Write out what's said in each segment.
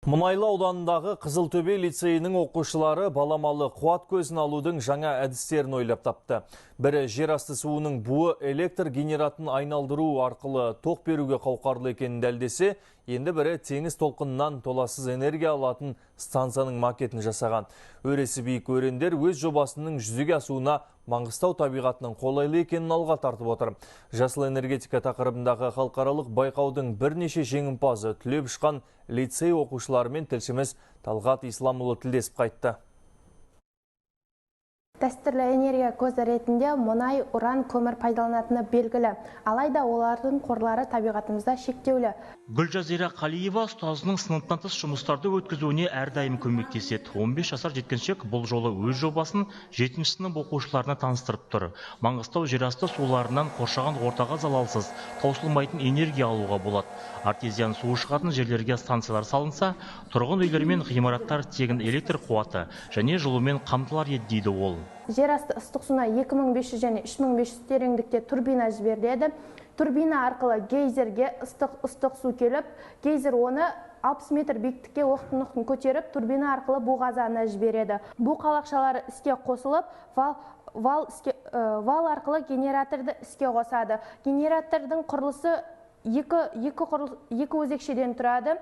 Мұнайлы ауданындағы Қызылтөбе лицейінің оқушылары баламалы қуат көзін алудың жаңа әдістерін ойлап тапты. Бірі жер асты суының буы электр генератын айналдыру арқылы тоқ беруге қауқарлы екенін дәлдесе, енді бірі теңіз толқынынан толассыз энергия алатын станцияның макетін жасаған. Өресі биік өрендер өз жобасының жүзеге асуына Маңғыстау табиғатының қолайлы екенін алға тартып отыр. Жасыл энергетика тақырыбындағы халықаралық байқаудың бірнеше жеңімпазы түлеп ұшқан лицей оқушыларымен тілшіміз Талғат Исламұлы тілдесіп қайтты. Дәстүрлі энергия көзі ретінде мұнай, уран, көмір пайдаланатыны белгілі. Алайда олардың қорлары табиғатымызда шектеулі. Гүлжазира Қалиева ұстазының сыныптан тыс жұмыстарды өткізуіне әрдайым көмектеседі. 15 жасар жеткіншек бұл жолы өз жобасын 7-ші сынып оқушыларына таныстырып тұр. Маңғыстау жерасты суларынан қоршаған ортаға залалсыз, таусылмайтын энергия алуға болады. Артезиан суы шығатын жерлерге станциялар салынса, тұрғын үйлер мен ғимараттар тегін электр қуаты және жылумен қамтылар еді дейді ол. Жерасты ыстық суына 2500 және 3500 тереңдікте турбина жіберіледі. Турбина арқылы гейзерге ыстық су келіп, гейзер оны 60 метр биіктікке оқтын көтеріп, турбина арқылы бу қазанына жібереді. Бу қалақшалары іске қосылып, вал арқылы генераторды іске қосады. Генератордың құрылысы екі өзекшеден тұрады.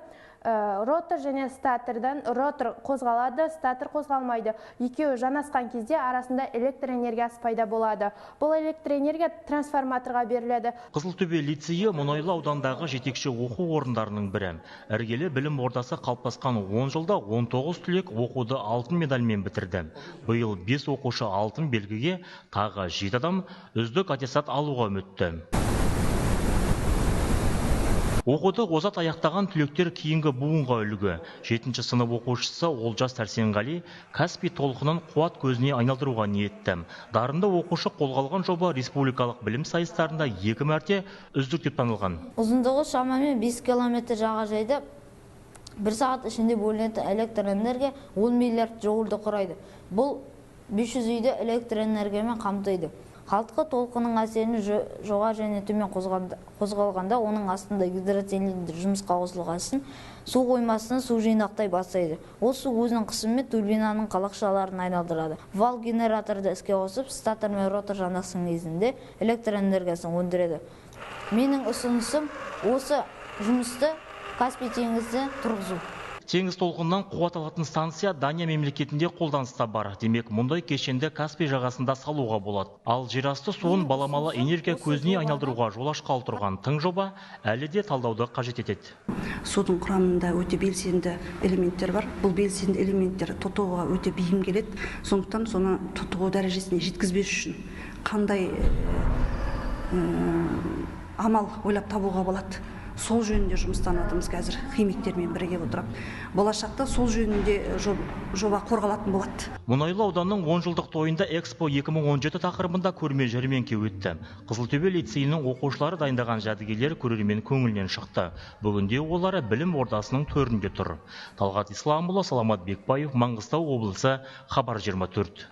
Ротор және статордан ротор қозғалады, статор қозғалмайды. Екеуі жанасқан кезде арасында электр энергиясы пайда болады. Бұл электр энергия трансформаторға беріледі. Қызылтөбе лицейі Мұнайлы аудандағы жетекші оқу орындарының бірі. Іргелі білім ордасы қалыптасқан 10 жылда 19 түлек оқуды алтын медальмен бітірді. Биыл 5 оқушы алтын белгіге, тағы 7 адам үздік аттестат алуға үмітті. Оқуды озат аяқтаған түлектер кейінгі буынға үлгі. 7-ші сынып оқушысы Олжас Сәрсенғали Каспий толқынын қуат көзіне айналдыруға ниетті. Дарынды оқушы қолға алған жоба республикалық білім сайыстарында 2 мәрте үздік деп танылған. Ұзындығы шамамен 5 километр жағажайды 1 сағат ішінде бөлінетін электр энергия 10 миллиард джоульді құрайды. Бұл 500 үйді электр энергиямен қамтиды. Қалтқы толқынның әсерін жоға және төмен қозғалғанда оның астында гидроцилиндр жұмысқа қосылғасын су қоймасының су жинақтай бастайды. Ол су өзінің қысымымен турбинаның қалақшаларын айналдырады. Вал генераторды іске қосып, статор мен ротор жанасының кезінде электр энергиясын өндіреді. Менің ұсынысым осы жұмысты Каспий теңізде тұрғызу. Теңіз толқынынан қуат алатын станция Дания мемлекетінде қолданыста бар. Демек, мұндай кешенді Каспий жағасында салуға болады. Ал жерасты суын баламалы энергия көзіне айналдыруға жол ашқалы тұрған тың жоба әлі де талдауды қажет етеді. Судың құрамында өте белсенді элементтер бар. Бұл белсенді элементтер тотығуға өте бейім келеді. Сондықтан соны тотығу дәрежесіне жеткізбес үшін қандай амал ойлап табуға болады. Сол жөнінде жұмыстанатымыз қазір химиктермен бірге отырып. Болашақта сол жөнінде жоба қорғалатын болады. Мұнайлы ауданның 10 жылдық тойында Экспо 2017 тақырыбында көрме жәрмеңке өтті. Қызылтөбе лицейінің оқушылары дайындаған жәдігерлер көрермен көңілінен шықты. Бүгінде олары білім ордасының төрінде тұр. Талғат Исламұлы, Саламат Бекбаев, Маңғыстау облысы, Хабар 24.